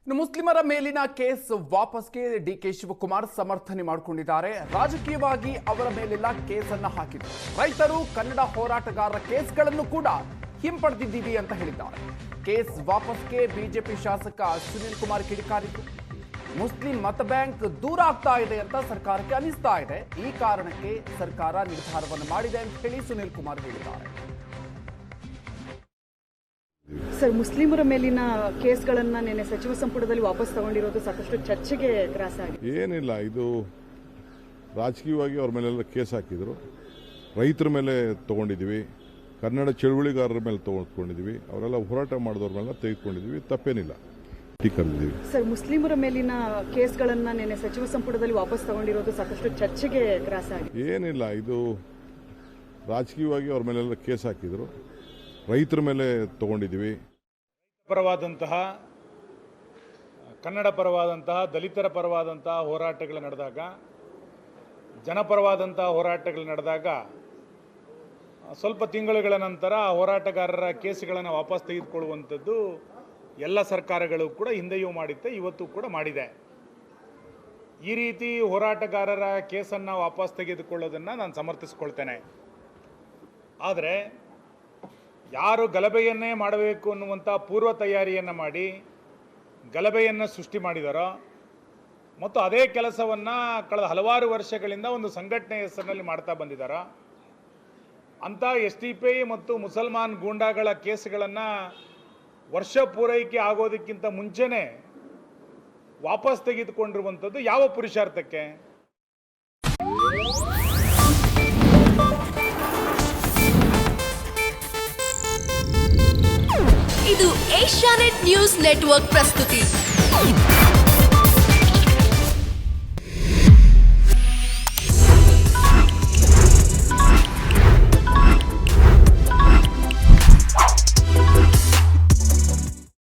ಇನ್ನು ಮುಸ್ಲಿಮರ ಮೇಲಿನ ಕೇಸ್ ವಾಪಸ್ಗೆ ಡಿಕೆ ಶಿವಕುಮಾರ್ ಸಮರ್ಥನೆ ಮಾಡಿಕೊಂಡಿದ್ದಾರೆ. ರಾಜಕೀಯವಾಗಿ ಅವರ ಮೇಲೆಲ್ಲ ಕೇಸನ್ನ ಹಾಕಿದ್ದಾರೆ. ರೈತರು, ಕನ್ನಡ ಹೋರಾಟಗಾರರ ಕೇಸ್ಗಳನ್ನು ಕೂಡ ಹಿಂಪಡೆದಿದ್ದೀವಿ ಅಂತ ಹೇಳಿದ್ದಾರೆ. ಕೇಸ್ ವಾಪಸ್ಗೆ ಬಿಜೆಪಿ ಶಾಸಕ ಸುನೀಲ್ ಕುಮಾರ್ ಕಿಡಿಕಾರಿದ್ರು. ಮುಸ್ಲಿಂ ಮತ ಬ್ಯಾಂಕ್ ದೂರ ಆಗ್ತಾ ಇದೆ ಅಂತ ಸರ್ಕಾರಕ್ಕೆ ಅನಿಸ್ತಾ ಇದೆ. ಈ ಕಾರಣಕ್ಕೆ ಸರ್ಕಾರ ನಿರ್ಧಾರವನ್ನು ಮಾಡಿದೆ ಅಂತ ಹೇಳಿ ಸುನೀಲ್ ಕುಮಾರ್ ಹೇಳಿದ್ದಾರೆ. ಸರ್, ಮುಸ್ಲಿಮರ ಮೇಲಿನ ಕೇಸ್ಗಳನ್ನ ನಿನ್ನೆ ಸಚಿವ ಸಂಪುಟದಲ್ಲಿ ವಾಪಸ್ ತಗೊಂಡಿರೋದು ಸಾಕಷ್ಟು ಚರ್ಚೆಗೆ ಗ್ರಾಸ ಆಗಿದೆ. ಏನಿಲ್ಲ, ಇದು ರಾಜಕೀಯವಾಗಿ ಅವ್ರ ಮೇಲೆಲ್ಲ ಕೇಸ್ ಹಾಕಿದ್ರು. ರೈತರ ಮೇಲೆ ತಗೊಂಡಿದ್ದೀವಿ, ಕನ್ನಡ ಚಳುವಳಿಗಾರರ ಮೇಲೆ ತಗೊಂಡಿದ್ದೀವಿ, ಅವರೆಲ್ಲ ಹೋರಾಟ ಮಾಡಿದವ್ರ ಮೇಲೆ ತೆಗೆದುಕೊಂಡಿದ್ದೀವಿ. ತಪ್ಪೇನಿಲ್ಲ. ಸರ್, ಮುಸ್ಲಿಮರ ಮೇಲಿನ ಕೇಸ್ಗಳನ್ನ ನಿನ್ನೆ ಸಚಿವ ಸಂಪುಟದಲ್ಲಿ ವಾಪಸ್ ತಗೊಂಡಿರೋದು ಸಾಕಷ್ಟು ಚರ್ಚೆಗೆ ಗ್ರಾಸ ಆಗಿದೆ. ಏನಿಲ್ಲ, ಇದು ರಾಜಕೀಯವಾಗಿ ಅವ್ರ ಮೇಲೆಲ್ಲ ಕೇಸ್ ಹಾಕಿದ್ರು. ರೈತರ ಮೇಲೆ ತಗೊಂಡಿದ್ದೀವಿ. ಪರವಾದಂತಹ, ಕನ್ನಡ ಪರವಾದಂತಹ, ದಲಿತರ ಪರವಾದಂತಹ ಹೋರಾಟಗಳು ನಡೆದಾಗ, ಜನಪರವಾದಂತಹ ಹೋರಾಟಗಳು ನಡೆದಾಗ ಸ್ವಲ್ಪ ತಿಂಗಳುಗಳ ನಂತರ ಆ ಹೋರಾಟಗಾರರ ಕೇಸುಗಳನ್ನು ವಾಪಸ್ ತೆಗೆದುಕೊಳ್ಳುವಂಥದ್ದು ಎಲ್ಲ ಸರ್ಕಾರಗಳು ಕೂಡ ಹಿಂದೆಯೂ ಮಾಡಿತ್ತೆ, ಇವತ್ತು ಕೂಡ ಮಾಡಿದೆ. ಈ ರೀತಿ ಹೋರಾಟಗಾರರ ಕೇಸನ್ನು ವಾಪಸ್ ತೆಗೆದುಕೊಳ್ಳೋದನ್ನು ನಾನು ಸಮರ್ಥಿಸ್ಕೊಳ್ತೇನೆ. ಆದರೆ ಯಾರು ಗಲಭೆಯನ್ನೇ ಮಾಡಬೇಕು ಅನ್ನುವಂಥ ಪೂರ್ವ ತಯಾರಿಯನ್ನು ಮಾಡಿ ಗಲಭೆಯನ್ನು ಸೃಷ್ಟಿ ಮಾಡಿದಾರೋ ಮತ್ತು ಅದೇ ಕೆಲಸವನ್ನು ಕಳೆದ ಹಲವಾರು ವರ್ಷಗಳಿಂದ ಒಂದು ಸಂಘಟನೆ ಹೆಸರಿನಲ್ಲಿ ಮಾಡ್ತಾ ಬಂದಿದ್ದಾರೋ ಅಂಥ SDPI ಮತ್ತು ಮುಸಲ್ಮಾನ್ ಗೂಂಡಾಗಳ ಕೇಸುಗಳನ್ನು ವರ್ಷ ಪೂರೈಕೆ ಆಗೋದಕ್ಕಿಂತ ಮುಂಚೆನೇ ವಾಪಸ್ ತೆಗೆದುಕೊಂಡಿರುವಂಥದ್ದು ಯಾವ ಪುರುಷಾರ್ಥಕ್ಕೆ? ಇದು ಏಷ್ಯಾನೆಟ್ ನ್ಯೂಸ್ ನೆಟ್ವರ್ಕ್ ಪ್ರಸ್ತುತಿ.